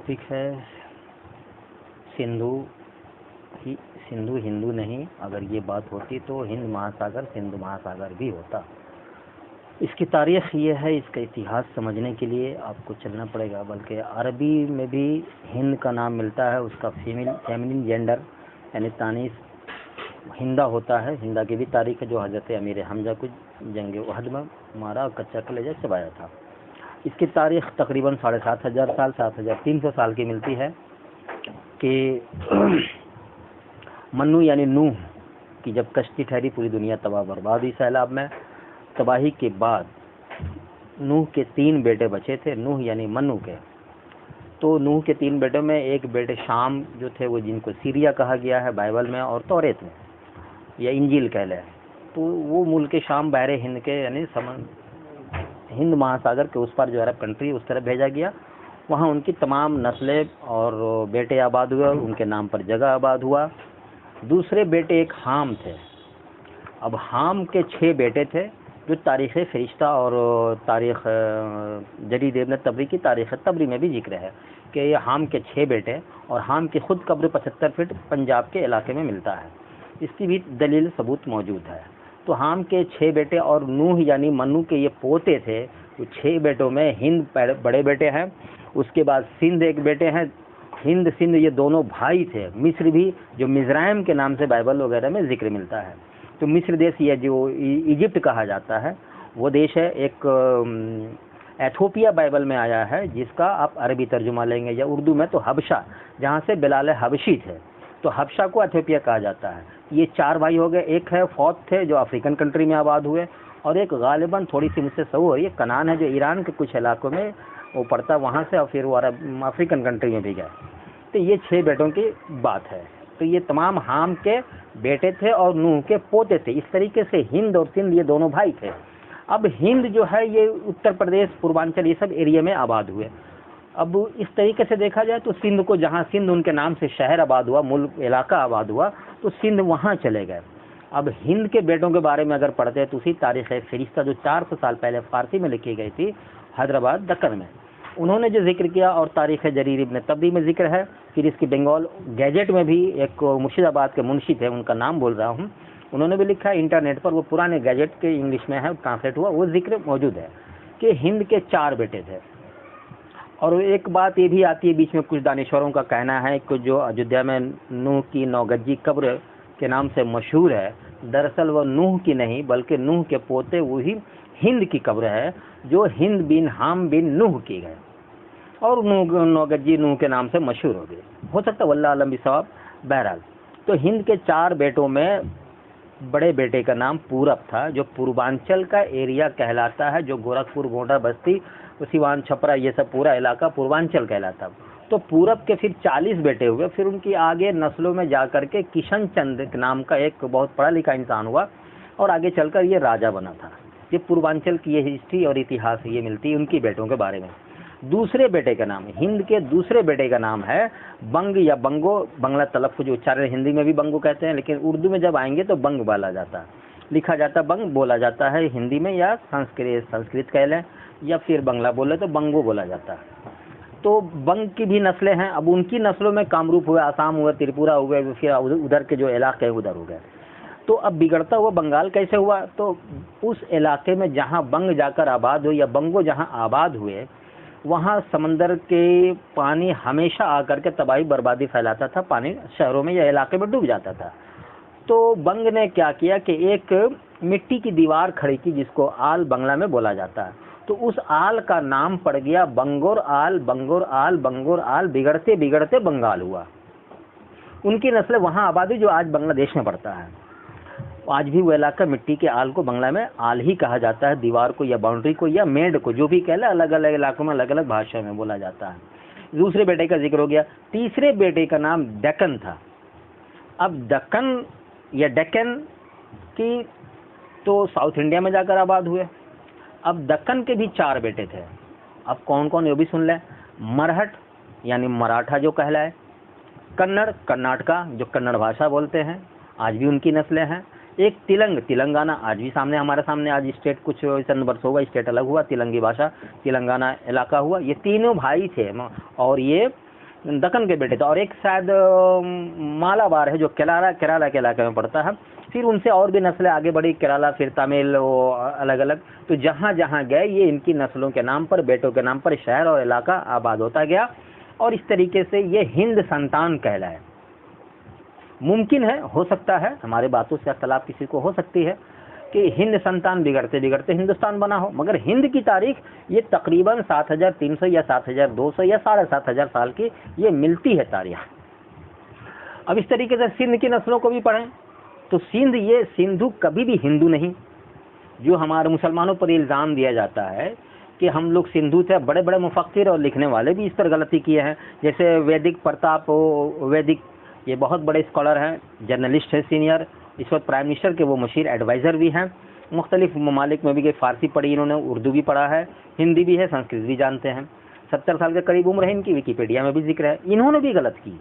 Topic है सिंधु हिंदू नहीं, अगर ये बात होती तो हिंद महासागर सिंधु महासागर भी होता। इसकी तारीख़ ये है, इसका इतिहास समझने के लिए आपको चलना पड़ेगा। बल्कि अरबी में भी हिंद का नाम मिलता है, उसका फेमिनिन जेंडर यानी तानीस हिंदा होता है। हिंदा की भी तारीख़ है जो हज़रत अमीर हमजा को जंग उहद में मारा और कच्चा कलेजा चबाया था। इसकी तारीख़ तकरीबन 7,500 साल 7,300 साल की मिलती है कि मन्नू यानी नूह की जब कश्ती ठहरी, पूरी दुनिया तबाह बर्बाद हुई सैलाब में। तबाही के बाद नूह के 3 बेटे बचे थे, नूह यानी मन्नू के। तो नूह के 3 बेटों में एक बेटे शाम जो थे, वो जिनको सीरिया कहा गया है बाइबल में और तौरेत में या इंजील कह लें, तो वो मुल्क शाम बहरे हिंद के यानी हिंद महासागर के उस पार जो अरब कंट्री उस तरफ भेजा गया। वहाँ उनकी तमाम नस्लें और बेटे आबाद हुए, उनके नाम पर जगह आबाद हुआ। दूसरे बेटे एक हाम थे। अब हाम के 6 बेटे थे जो तारीख़ फ़रिश्ता और तारीख़ जरीद इब्न तबरी की तारीख़ तबरी में भी जिक्र है कि ये हाम के 6 बेटे, और हाम की खुद कब्र 75 फीट पंजाब के इलाके में मिलता है। इसकी भी दलील सबूत मौजूद है। तो हाम के 6 बेटे और नूह यानी मन्नू के ये पोते थे। तो 6 बेटों में हिंद बड़े बेटे हैं, उसके बाद सिंध एक बेटे हैं। हिंद सिंध ये दोनों भाई थे। मिस्र भी जो मिज़राइम के नाम से बाइबल वगैरह में जिक्र मिलता है। तो मिस्र देश या जो इजिप्ट कहा जाता है वो देश है। एक एथोपिया बाइबल में आया है, जिसका आप अरबी तर्जुमा लेंगे या उर्दू में तो हबशा, जहाँ से बिलाल हबशी थे, तो हबशा को एथोपिया कहा जाता है। ये 4 भाई हो गए। एक है फौत थे जो अफ्रीकन कंट्री में आबाद हुए, और एक गालिबन थोड़ी सी मुझसे सही हो रही है कनान है जो ईरान के कुछ इलाकों में वो पड़ता, वहाँ से और फिर वो अफ्रीकन कंट्री में भी गए। तो ये 6 बेटों की बात है। तो ये तमाम हाम के बेटे थे और नूह के पोते थे। इस तरीके से हिंद और सिंध ये दोनों भाई थे। अब हिंद जो है ये उत्तर प्रदेश पूर्वांचल ये सब एरिया में आबाद हुए। अब इस तरीके से देखा जाए तो सिंध को, जहाँ सिंध उनके नाम से शहर आबाद हुआ, मुल्क इलाका आबाद हुआ, तो सिंध वहाँ चले गए। अब हिंद के बेटों के बारे में अगर पढ़ते हैं तो उसी तारीख़ फ़रिश्ता जो 400 साल पहले फ़ारसी में लिखी गई थी हैदराबाद दक्कन में, उन्होंने जो जिक्र किया, और तारीख़ जरीर इब्न तबरी में जिक्र है। फिर इसकी बंगाल गैजेट में भी एक मुर्शिदाबाद के मुंशी थे, उनका नाम बोल रहा हूँ, उन्होंने भी लिखा है इंटरनेट पर, वो पुराने गैजेट के इंग्लिश में है, ट्रांसलेट हुआ, वो जिक्र मौजूद है कि हिंद के 4 बेटे थे। और एक बात ये भी आती है बीच में, कुछ दानिश्वरों का कहना है कि जो अयोध्या में नूह की 9 गज्जी कब्र के नाम से मशहूर है, दरअसल वो नूह की नहीं बल्कि नूह के पोते वही हिंद की कब्र है, जो हिंद बिन हाम बिन नूह की गए, और 9 गज्जी नूह के नाम से मशहूर हो गई। हो सकता है वल्लाह आलम बिसवाब। बहरहाल तो हिंद के 4 बेटों में बड़े बेटे का नाम पूरब था, जो पूर्वांचल का एरिया कहलाता है, जो गोरखपुर, गोंडा, बस्ती, सिवान, छपरा ये सब पूरा इलाका पूर्वांचल कहलाता। तो पूरब के फिर 40 बेटे हुए। फिर उनकी आगे नस्लों में जा कर के किशन चंद नाम का एक बहुत पढ़ा लिखा इंसान हुआ, और आगे चलकर ये राजा बना था। ये पूर्वांचल की ये हिस्ट्री और इतिहास ये मिलती है उनकी बेटों के बारे में। दूसरे बेटे का नाम, हिंद के दूसरे बेटे का नाम है बंग या बंगो। बंगला तलफ़्फ़ुज़ उच्चारण हिंदी में भी बंगो कहते हैं, लेकिन उर्दू में जब आएंगे तो बंग बोला जाता है, लिखा जाता बंग, बोला जाता है हिंदी में, या संस्कृत कह लें या फिर बंगला बोले तो बंगो बोला जाता है। तो बंग की भी नस्लें हैं। अब उनकी नस्लों में कामरूप हुए, आसाम हुए, त्रिपुरा हुए, फिर उधर के जो इलाके हैं उधर हो गए। तो अब बिगड़ता हुआ बंगाल कैसे हुआ? तो उस इलाके में जहाँ बंग जाकर आबाद हुए या बंगो जहाँ आबाद हुए, वहाँ समंदर के पानी हमेशा आकर के तबाही बर्बादी फैलाता था, पानी शहरों में या इलाके में डूब जाता था। तो बंग ने क्या किया कि एक मिट्टी की दीवार खड़ी की, जिसको आल बंगला में बोला जाता है। तो उस आल का नाम पड़ गया बंगोर आल, बंगोर आल, बंगोर आल। बिगड़ते बिगड़ते बंगाल हुआ। उनकी नस्लें वहाँ आबाद हुई जो आज बांग्लादेश में पड़ता है। आज भी वो इलाका मिट्टी के आल को बंगला में आल ही कहा जाता है, दीवार को या बाउंड्री को या मेड को, जो भी कह ले, अलग अलग इलाकों में अलग अलग भाषा में बोला जाता है। दूसरे बेटे का जिक्र हो गया। तीसरे बेटे का नाम दक्कन था। अब दक्कन या डेक्कन की तो साउथ इंडिया में जाकर आबाद हुए। अब दक्कन के भी 4 बेटे थे। अब कौन कौन ये भी सुन लें। मरहट यानी मराठा जो कहलाए, कन्नड़ कर्नाटका जो कन्नड़ भाषा बोलते हैं, आज भी उनकी नस्लें हैं। एक तेलंगाना, आज भी हमारे सामने आज स्टेट कुछ चंद वर्ष हुआ स्टेट अलग हुआ, तेलंगी भाषा तेलंगाना इलाका हुआ। ये तीनों भाई थे और ये दक्कन के बेटे थे, और एक शायद मालाबार है जो केरला के इलाके में पड़ता है। फिर उनसे और भी नस्लें आगे बढ़ी, केरला, फिर तमिल, वो अलग अलग। तो जहाँ जहाँ गए ये इनकी नस्लों के नाम पर, बेटों के नाम पर शहर और इलाका आबाद होता गया, और इस तरीके से ये हिंद संतान कहलाए। मुमकिन है, हो सकता है, हमारे बातों से अख्तलाफ किसी को हो सकती है कि हिंद संतान बिगड़ते बिगड़ते हिंदुस्तान बना हो, मगर हिंद की तारीख ये तकरीबन 7300 या 7200 या 7500 साल की ये मिलती है तारीख। अब इस तरीके से सिंध की नस्लों को भी पढ़ें तो सिंध, ये सिंधु कभी भी हिंदू नहीं। जो हमारे मुसलमानों पर इल्ज़ाम दिया जाता है कि हम लोग सिंधु थे, बड़े बड़े मुफक्किर और लिखने वाले भी इस पर गलती किए हैं, जैसे वैदिक प्रताप वैदिक, ये बहुत बड़े स्कॉलर हैं, जर्नलिस्ट है सीनियर, इस वक्त प्राइम मिनिस्टर के वो मशीर एडवाइज़र भी हैं, मुख्तलिफ ममालिक में भी गए, फ़ारसी पढ़ी इन्होंने, उर्दू भी पढ़ा है, हिंदी भी है, संस्कृत भी जानते हैं। 70 साल के करीब उम्र है इनकी, विकीपीडिया में भी जिक्र है। इन्होंने भी गलत की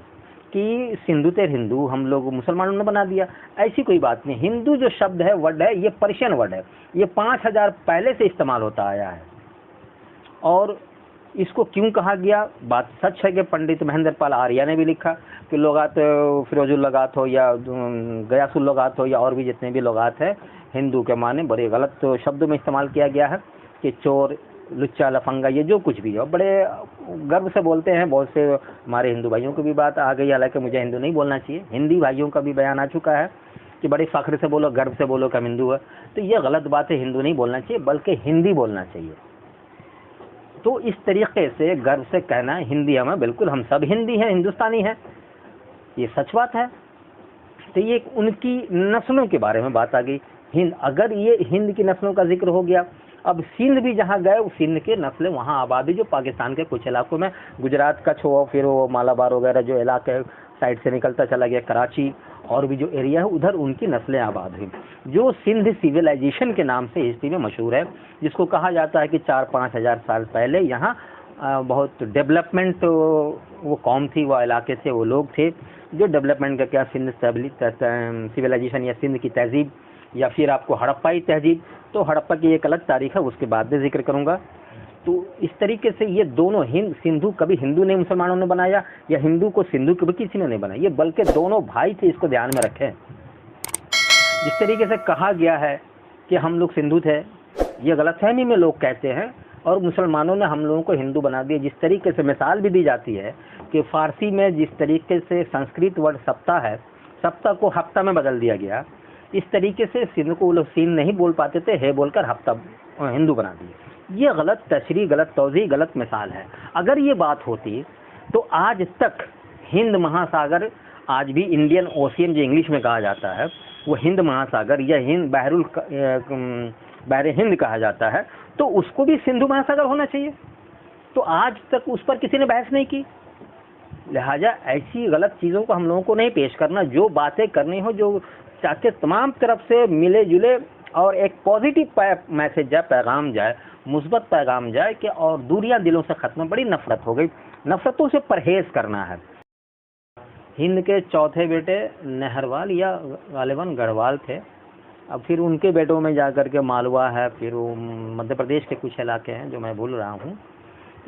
कि सिंधु तेर हिंदू हम लोग मुसलमानों ने बना दिया, ऐसी कोई बात नहीं। हिंदू जो शब्द है, वर्ड है, ये पर्शियन वर्ड है, ये 5000 पहले से इस्तेमाल होता आया है। और इसको क्यों कहा गया, बात सच है कि पंडित महेंद्र पाल आर्या ने भी लिखा कि लोगात, फिरोजुल लगात हो या गयासुल लगात हो या और भी जितने भी लगात है, हिंदू के माने बड़े गलत शब्दों में इस्तेमाल किया गया है कि चोर, लुच्चा, लफंगा, ये जो कुछ भी हो, बड़े गर्व से बोलते हैं। बहुत से हमारे हिंदू भाइयों की भी बात आ गई, हालांकि मुझे हिंदू नहीं बोलना चाहिए, हिंदी भाइयों का भी बयान आ चुका है कि बड़े फ़ख्र से बोलो, गर्व से बोलो कि हम हिंदू है। तो ये गलत बात है, हिंदू नहीं बोलना चाहिए बल्कि हिंदी बोलना चाहिए। तो इस तरीके से गर्व से कहना हिंदी हमें, बिल्कुल हम सब हिंदी हैं, हिंदुस्तानी हैं, ये सच बात है। तो ये उनकी नस्लों के बारे में बात आ गई। हिंद, अगर ये हिंद की नस्लों का जिक्र हो गया, अब सिंध भी जहाँ गए, सिंध के नस्लें वहाँ आबादी, जो पाकिस्तान के कुछ इलाकों में, गुजरात, कच्छ हो, फिर वो मालाबार वगैरह जो इलाके साइड से निकलता चला गया, कराची और भी जो एरिया है उधर उनकी नस्लें आबाद हुई, जो सिंध सिविलाइजेशन के नाम से हिस्ट्री में मशहूर है, जिसको कहा जाता है कि 4-5 हज़ार साल पहले यहाँ बहुत डेवलपमेंट वो कौम थी, वो इलाके से वो लोग थे जो डेवलपमेंट का क्या, सिंध सिविलाइजेशन या सिंध की तहजीब, या फिर आपको हड़प्पाई तहजीब। तो हड़प्पा की एक अलग तारीख है, उसके बाद में जिक्र करूँगा। तो इस तरीके से ये दोनों, सिंधु कभी हिंदू ने मुसलमानों ने बनाया, या हिंदू को सिंधु कभी किसी ने नहीं बनाया, ये बल्कि दोनों भाई थे, इसको ध्यान में रखें। जिस तरीके से कहा गया है कि हम लोग सिंधु थे, ये गलतफहमी में लोग कहते हैं, और मुसलमानों ने हम लोगों को हिंदू बना दिया। जिस तरीके से मिसाल भी दी जाती है कि फ़ारसी में जिस तरीके से संस्कृत वर्ड सप्ताह है, सप्ताह को हफ्ता में बदल दिया गया, इस तरीके से सिंध को लोग सिंध नहीं बोल पाते थे, है बोलकर हफ्ता हिंदू बना दिए। ये गलत तशरीह, गलत तौज़ीह, गलत मिसाल है। अगर ये बात होती तो आज तक हिंद महासागर, आज भी इंडियन ओशियन जो इंग्लिश में कहा जाता है, वो हिंद महासागर या हिंद बहर हिंद कहा जाता है, तो उसको भी सिंधु महासागर होना चाहिए। तो आज तक उस पर किसी ने बहस नहीं की। लिहाजा ऐसी गलत चीज़ों को हम लोगों को नहीं पेश करना, जो बातें करनी हो, जो चाहते तमाम तरफ से मिले जुले और एक पॉजिटिव मैसेज जाए, पैगाम जाए, मुस्बत पैगाम जाए कि और दूरियां दिलों से ख़त्म, बड़ी नफ़रत हो गई, नफ़रतों से परहेज़ करना है। हिंद के चौथे बेटे नहरवाल या गालिबन गढ़वाल थे। अब फिर उनके बेटों में जाकर के मालवा है, फिर वो मध्य प्रदेश के कुछ इलाके हैं जो मैं बोल रहा हूँ,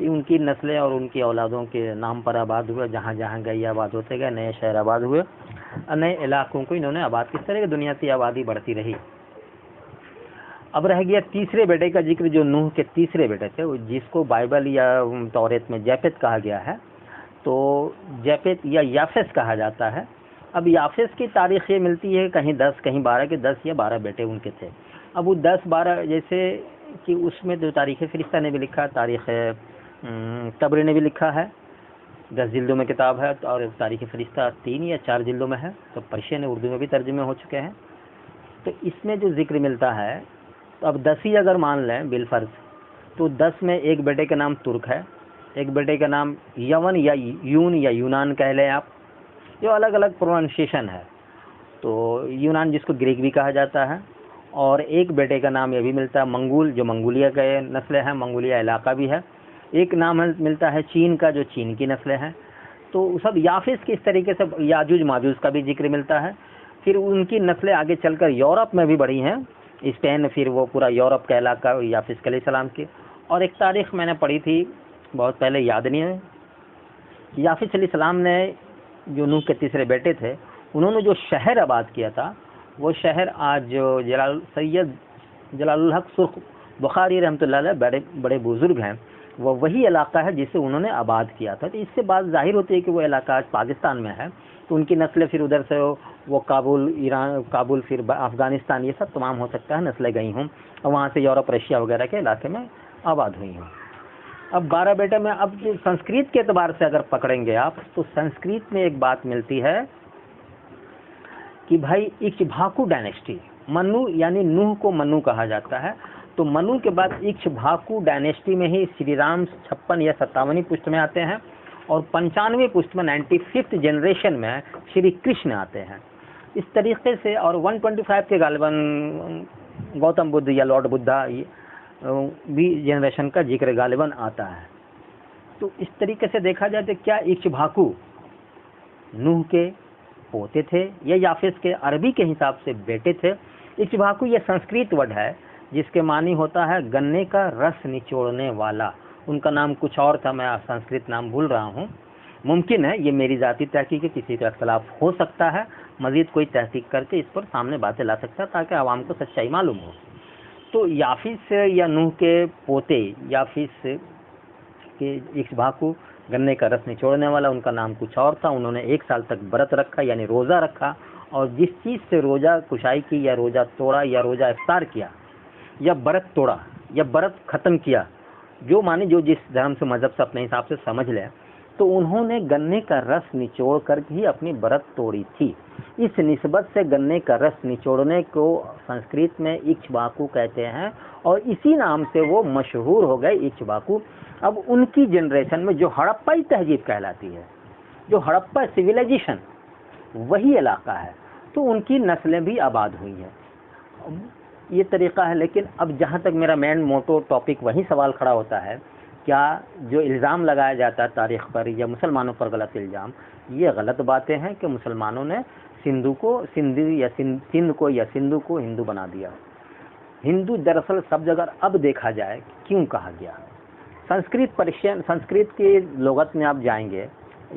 उनकी नस्लें और उनकी औलादों के नाम पर आबाद हुए। जहाँ जहाँ गए आबाद होते गए, नए शहर आबाद हुए, नए इलाकों को इन्होंने आबाद, किस तरह की दुनिया की आबादी बढ़ती रही। अब रह गया तीसरे बेटे का जिक्र, जो नूह के तीसरे बेटे थे, जिसको बाइबल या तौरेत में जैपेत कहा गया है। तो जैपेत या याफेस कहा जाता है। अब याफेस की तारीख़ ये मिलती है कहीं 10 कहीं 12 के 10 या 12 बेटे उनके थे। अब वो 10-12 जैसे कि उसमें जो तारीख़ फ़रिश्ता ने भी लिखा, तारीख़ तबरी ने भी लिखा है, 10 जिल्दों में किताब है, और तारीख़ फ़रिश्ता 3 या 4 जिल्दों में है। तो पर्शियन उर्दू में भी तर्जुमे हो चुके हैं। तो इसमें जो जिक्र मिलता है, तो अब 10 ही अगर मान लें बिलफर्ज, तो 10 में एक बेटे का नाम तुर्क है, एक बेटे का नाम यवन या यून या यूनान कह लें आप, जो अलग अलग प्रोनाउंसिएशन है। तो यूनान जिसको ग्रीक भी कहा जाता है, और एक बेटे का नाम ये भी मिलता है मंगूल, जो मंगोलिया के नस्लें हैं, मंगोलिया इलाका भी है। एक नाम मिलता है चीन का, जो चीन की नस्लें हैं। तो सब याफिस की इस तरीके से याजूज माजूज का भी जिक्र मिलता है। फिर उनकी नस्लें आगे चलकर यूरोप में भी बढ़ी हैं, स्पेन, फिर वो पूरा यूरोप का इलाका याफिस अलैहिस्सलाम की। और एक तारीख़ मैंने पढ़ी थी बहुत पहले, याद नहीं है, याफिस अलैहिस्सलाम ने, जो नूह के तीसरे बेटे थे, उन्होंने जो शहर आबाद किया था, वो शहर आज जो सैयद जलालुल हक सुर्ख बुखारी रहमतुल्लाह अलैह बड़े बड़े बुजुर्ग हैं, वो वही इलाका है जिसे उन्होंने आबाद किया था। तो इससे बात जाहिर होती है कि वो इलाका आज पाकिस्तान में है। तो उनकी नस्लें फिर उधर से वो काबुल, ईरान, काबुल, फिर अफ़गानिस्तान, ये सब तमाम हो सकता है नस्लें गई हों और वहाँ से यूरोप, रशिया वगैरह के इलाके में आबाद हुई हों। अब 12 बेटे में, अब संस्कृत के एतबार से अगर पकड़ेंगे आप, तो संस्कृत में एक बात मिलती है कि भाई इक्ष्वाकु डायनेस्टी, मनु यानी नूह को मनु कहा जाता है, तो मनु के बाद इक्ष्वाकु डायनेस्टी में ही श्री राम 56 या 57वीं पुष्ट में आते हैं और 95वीं पुष्ट में 95th जनरेशन में श्री कृष्ण आते हैं। इस तरीके से, और 125 के गालिबन गौतम बुद्ध या लॉर्ड बुद्धा भी जनरेशन का जिक्र गालिबन आता है। तो इस तरीके से देखा जाए तो क्या इक्ष्वाकु नूह के पोते थे या याफिस के अरबी के हिसाब से बेटे थे। इक्ष्वाकु ये संस्कृत वर्ड है जिसके मानी होता है गन्ने का रस निचोड़ने वाला। उनका नाम कुछ और था, मैं संस्कृत नाम भूल रहा हूँ। मुमकिन है, ये मेरी ज़ाती तहकीक है, किसी का इख्तलाफ हो सकता है, मज़ीद कोई तहकीक करके इस पर सामने बातें ला सकता है ताकि आवाम को सच्चाई मालूम हो। तो याफिस या नूह के पोते याफिस के इक्ष्वाकु गन्ने का रस निचोड़ने वाला, उनका नाम कुछ और था। उन्होंने 1 साल तक व्रत रखा यानी रोज़ा रखा, और जिस चीज़ से रोज़ा कुशाई की या रोज़ा तोड़ा या रोज़ा इफ्तार किया या व्रत तोड़ा या व्रत ख़त्म किया, जो माने जो जिस धर्म से मज़हब से अपने हिसाब से समझ लें, तो उन्होंने गन्ने का रस निचोड़ कर ही अपनी व्रत तोड़ी थी। इस निस्बत से गन्ने का रस निचोड़ने को संस्कृत में इक्ष्वाकु कहते हैं और इसी नाम से वो मशहूर हो गए इक्ष्वाकु। अब उनकी जनरेशन में जो हड़प्पाई तहजीब कहलाती है, जो हड़प्पा सिविलाइजेशन, वही इलाका है, तो उनकी नस्लें भी आबाद हुई हैं। ये तरीक़ा है। लेकिन अब जहाँ तक मेरा मेन मोटो टॉपिक, वही सवाल खड़ा होता है, क्या जो इल्ज़ाम लगाया जाता है तारीख़ पर या मुसलमानों पर गलत इल्ज़ाम, ये गलत बातें हैं कि मुसलमानों ने सिंधु को सिंधी या सिंध को या सिंधु को हिंदू बना दिया। हिंदू दरअसल सब जगह अब देखा जाए क्यों कहा गया। संस्कृत पर्शियन, संस्कृत की लोगत में आप जाएंगे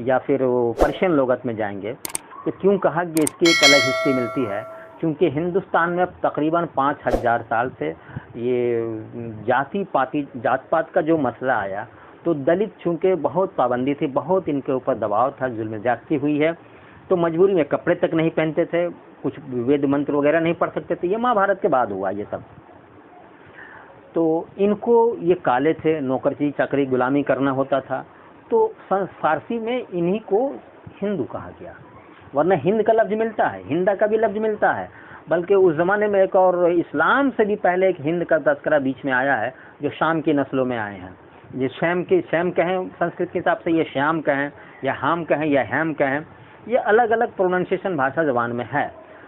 या फिर पर्शियन लोगत में जाएंगे तो क्यों कहा गया, इसकी एक अलग हिस्ट्री मिलती है। क्योंकि हिंदुस्तान में अब तकरीबन 5000 साल से ये जात पात का जो मसला आया, तो दलित चूँकि बहुत पाबंदी थी, बहुत इनके ऊपर दबाव था, जुल्म ज़्यादती हुई है, तो मजबूरी में कपड़े तक नहीं पहनते थे, कुछ वेद मंत्र वगैरह नहीं पढ़ सकते थे। ये महाभारत के बाद हुआ ये सब। तो इनको ये काले थे, नौकरची चाकरी गुलामी करना होता था, तो फारसी में इन्हीं को हिंदू कहा गया। वरना हिंद का लफ्ज़ मिलता है, हिंदा का भी लफ्ज़ मिलता है, बल्कि उस ज़माने में एक और इस्लाम से भी पहले एक हिंद का तस्करा बीच में आया है, जो शाम की नस्लों में आए हैं। ये शैम कहें संस्कृत के हिसाब से, ये श्याम कहें या हाम कहें या हैम कहें, ये अलग अलग प्रोनाउंसिएशन भाषा ज़बान में है।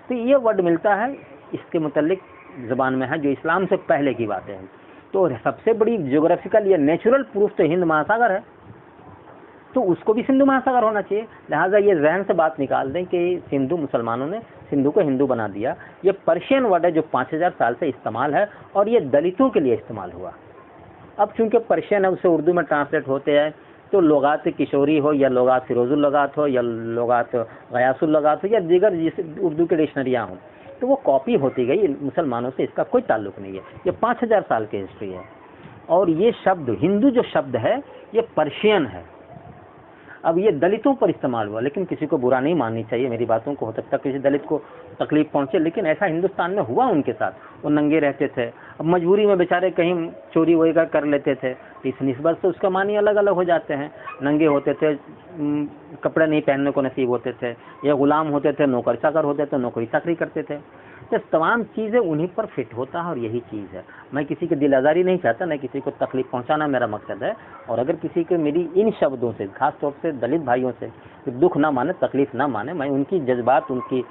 तो ये वर्ड मिलता है इसके मुतल्लिक ज़बान में है जो इस्लाम से पहले की बातें हैं। तो सबसे बड़ी ज्योग्राफिकल या नेचुरल प्रूफ तो हिंद महासागर है, तो उसको भी सिंधु महासागर होना चाहिए। लिहाजा ये जहन से बात निकाल दें कि सिंधु, मुसलमानों ने सिंधु को हिंदू बना दिया। ये पर्शियन वर्ड है जो 5000 साल से इस्तेमाल है और ये दलितों के लिए इस्तेमाल हुआ। अब चूंकि पर्शियन है, उसे उर्दू में ट्रांसलेट होते हैं, तो लोगात किशोरी हो या लोगात फिरोजुल लगात हो या लोगात गयासुल लगात हो या दीगर जिस उर्दू के डिक्शनरियाँ हों, तो वो कॉपी होती गई। मुसलमानों से इसका कोई ताल्लुक़ नहीं है। ये 5000 साल की हिस्ट्री है। और ये शब्द हिंदू जो शब्द है ये पर्शियन है। अब ये दलितों पर इस्तेमाल हुआ, लेकिन किसी को बुरा नहीं माननी चाहिए मेरी बातों को। हो सकता है किसी दलित को तकलीफ पहुंचे, लेकिन ऐसा हिंदुस्तान में हुआ उनके साथ। वो नंगे रहते थे, अब मजबूरी में बेचारे कहीं चोरी वगैरह कर लेते थे, इस निस्बत से उसका मानी अलग अलग हो जाते हैं। नंगे होते थे, कपड़े नहीं पहनने को नसीब होते थे, या गुलाम होते थे, नौकर चाकर होते थे, नौकरी चाकरी करते थे। तो तमाम चीज़ें उन्हीं पर फिट होता है और यही चीज़ है। मैं किसी की दिल आज़ारी नहीं चाहता, न किसी को तकलीफ पहुंचाना मेरा मकसद है। और अगर किसी को मेरी इन शब्दों से, खास तौर से दलित भाइयों से, दुख ना माने, तकलीफ ना माने, मैं उनकी जज्बात, उनकी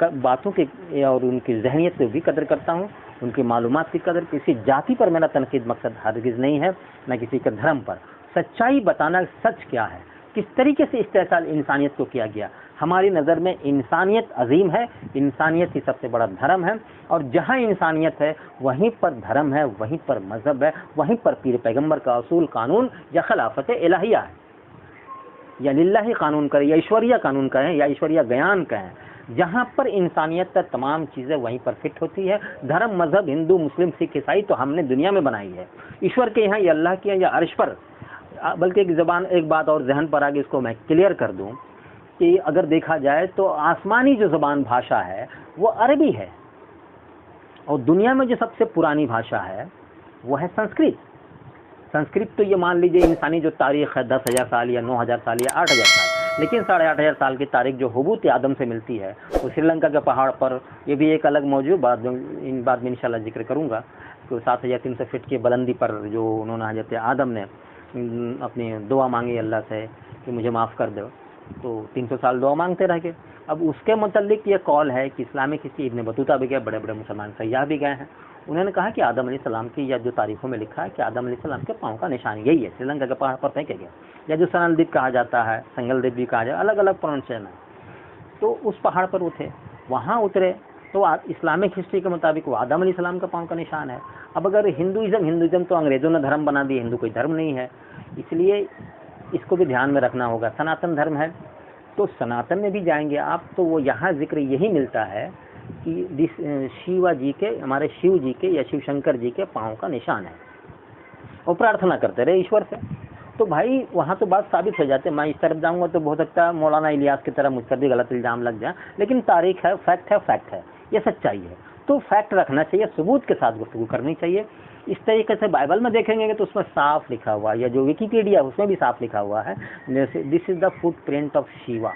बातों की और उनकी जहनियत से भी कदर करता हूँ, उनकी मालूमात की कदर। किसी जाति पर मेरा तनकीद मकसद हरगिज़ नहीं है, न किसी के धर्म पर। सच्चाई बताना, सच क्या है, किस तरीके से इस्तेहसाल इंसानियत को किया गया। हमारी नज़र में इंसानियत अजीम है, इंसानियत ही सबसे बड़ा धर्म है, और जहाँ इंसानियत है वहीं पर धर्म है, वहीं पर मज़हब है, वहीं पर पीर पैगंबर का असूल, कानून या खिलाफत इलाहिया है। या लिल्लाही कानून करें या ईश्वरीय कानून कहें या ईश्वरीय ज्ञान कहें, जहाँ पर इंसानियत पर तमाम चीज़ें वहीं पर फिट होती है। धर्म मजहब हिंदू मुस्लिम सिख ईसाई तो हमने दुनिया में बनाई है, ईश्वर के यहाँ या अल्लाह के यहाँ या अर्श पर। बल्कि एक बात और जहन पर आगे इसको मैं क्लियर कर दूं कि अगर देखा जाए तो आसमानी जो ज़बान भाषा है वो अरबी है, और दुनिया में जो सबसे पुरानी भाषा है वो है संस्कृत। संस्कृत तो ये मान लीजिए इंसानी जो तारीख़ है 10,000 साल या 9,000 साल या 8,000 साल, लेकिन 8,500 साल की तारीख जो हुबूत आदम से मिलती है वो श्रीलंका के पहाड़ पर, ये भी एक अलग मौजू बाद में इंशाल्लाह जिक्र करूँगा, तो 7,300 फीट की बुलंदी पर जो उन्होंने हज़रत आदम ने अपनी दुआ मांगी अल्लाह से कि मुझे माफ़ कर दो, तो 300 साल दुआ मांगते रह गए। अब उसके मुतल्लिक ये कॉल है कि इस्लामिक हिस्ट्री इब्न बतूता भी गए, बड़े बड़े मुसलमान सयाह भी गए हैं, उन्होंने कहा कि आदम अलैहिस्सलाम की, या जो तारीखों में लिखा है कि आदम अलैहिस्सलाम के पाँव का निशान यही है, श्रीलंका के पहाड़ पर फेंके गए, या जो सनल द्वीप कहा जाता है, संगल द्वीप भी कहा जाए, अलग अलग प्रोनाउंसिएशन है। तो उस पहाड़ पर उठे, वहाँ उतरे, तो इस्लामिक हिस्ट्री के मुताबिक वो आदम अलैहिस्सलाम का पाँव का निशान है। अब अगर हिंदुइज़्म तो अंग्रेज़ों ने धर्म बना दिया, हिंदू कोई धर्म नहीं है, इसलिए इसको भी ध्यान में रखना होगा। सनातन धर्म है तो सनातन में भी जाएंगे आप तो वो यहाँ जिक्र यही मिलता है कि शिवा जी के, हमारे शिव जी के या शिव शंकर जी के पाँव का निशान है, और प्रार्थना करते रहे ईश्वर से। तो भाई वहाँ तो बात साबित हो जाती है। मैं इस तरफ जाऊँगा तो बहुत सकता है मौलाना इलियास की तरह मुझ पर भी गलत इल्ज़ाम लग जाए, लेकिन तारीख है, फैक्ट है, ये सच्चाई है, तो फैक्ट रखना चाहिए, सबूत के साथ गुफ्तगू करनी चाहिए। इस तरीके से बाइबल में देखेंगे तो उसमें साफ लिखा हुआ है, या जो विकिपीडिया है उसमें भी साफ लिखा हुआ है, this is the foot print of Shiva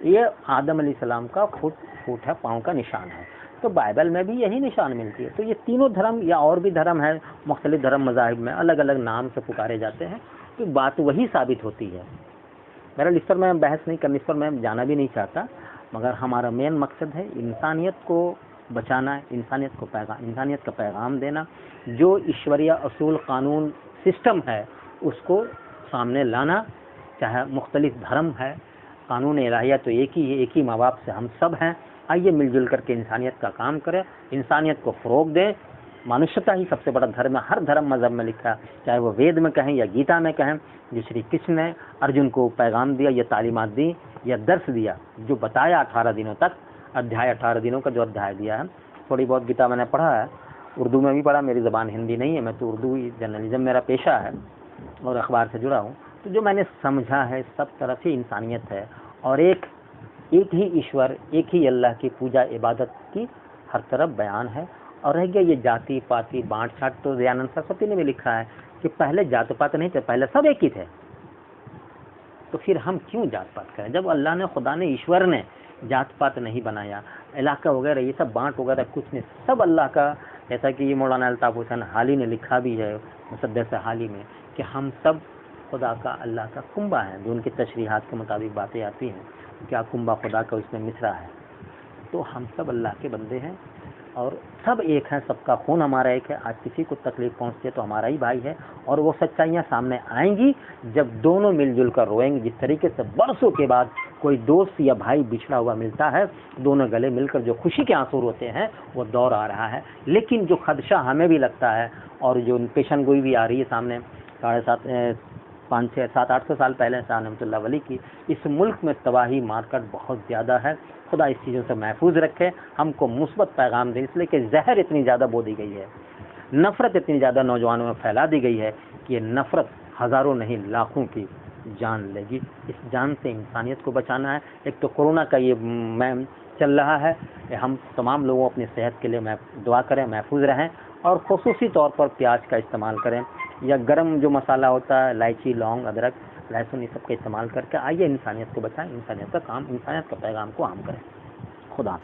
ये आदम अलैहिस्सलाम का फुट है, पाँव का निशान है। तो बाइबल में भी यही निशान मिलती है। तो ये तीनों धर्म या और भी धर्म है, मुख्तलिफ धर्म मज़ाहिब में अलग अलग नाम से पुकारे जाते हैं, तो बात वही साबित होती है। मेरा इस पर मैं बहस नहीं करनी, इस पर मैं जाना भी नहीं चाहता, मगर हमारा मेन मकसद है इंसानियत को बचाना, इंसानियत का पैगाम देना, जो ईश्वरीय असूल कानून सिस्टम है उसको सामने लाना। चाहे मुख्तलिफ धर्म है, कानून इलाहिया तो एक ही है, एक ही माँ बाप से हम सब हैं। आइए मिलजुल करके इंसानियत का काम करें, इंसानियत को फ़रोग़ दें। मनुष्यता ही सबसे बड़ा धर्म है, हर धर्म मज़हब में लिखा है, चाहे वो वेद में कहें या गीता में कहें। जो श्री कृष्ण ने अर्जुन को पैगाम दिया या तालीमात दी या दर्श दिया, जो बताया 18 दिनों तक, अध्याय 18 दिनों का जो अध्याय दिया है। थोड़ी बहुत गीता मैंने पढ़ा है, उर्दू में भी पढ़ा, मेरी ज़बान हिंदी नहीं है, मैं तो उर्दू जर्नलिज्म मेरा पेशा है और अखबार से जुड़ा हूँ। तो जो मैंने समझा है सब तरफ ही इंसानियत है, और एक ही ईश्वर, एक ही अल्लाह की पूजा इबादत की हर तरफ बयान है। और रह गया ये जाति पाति बांट छाट, तो दयानंद सरस्वती ने भी लिखा है कि पहले जात पात नहीं थे, पहले सब एक ही थे, तो फिर हम क्यों जात पात करें? जब अल्लाह ने, खुदा ने, ईश्वर ने जात पात नहीं बनाया, इलाका वगैरह ये सब बांट वगैरह कुछ नहीं, सब अल्लाह का। जैसा कि ये मौलाना अल्ताफ हुसैन हाली ने लिखा भी है मुसद्दस हाली में कि हम सब खुदा का, अल्लाह का कुंबा है, जो उनकी तशरीहात के मुताबिक बातें आती हैं, क्या कुंबा खुदा का उसमें मिसरा है। तो हम सब अल्लाह के बंदे हैं और सब एक हैं, सबका खून हमारा एक है। आज किसी को तकलीफ पहुंचती है तो हमारा ही भाई है, और वो सच्चाइयाँ सामने आएंगी जब दोनों मिलजुल कर रोएंगे। जिस तरीके से बरसों के बाद कोई दोस्त या भाई बिछड़ा हुआ मिलता है, दोनों गले मिलकर जो खुशी के आंसू रोते हैं, वो दौर आ रहा है। लेकिन जो खदशा हमें भी लगता है और जो पेशन गोई भी आ रही है सामने, 500-700-800 साल पहले शाह रहमतुल्लाह वली की, इस मुल्क में तबाही मारकट बहुत ज़्यादा है। खुदा इस चीज़ों से महफूज रखे, हमको मुस्बत पैगाम दे, इसलिए कि जहर इतनी ज़्यादा बो दी गई है, नफ़रत इतनी ज़्यादा नौजवानों में फैला दी गई है कि ये नफ़रत हज़ारों नहीं लाखों की जान लेगी। इस जान से इंसानियत को बचाना है। एक तो कोरोना का ये चल रहा है, हम तमाम लोगों अपनी सेहत के लिए दुआ करें, महफूज रहें, और ख़ुसूसी तौर पर प्याज का इस्तेमाल करें, या गरम जो मसाला होता है, इलायची, लौंग, अदरक, लहसुन, ये सब का इस्तेमाल करके आइए इंसानियत को बचाएं, इंसानियत का काम, इंसानियत का पैगाम को आम करें। खुदा।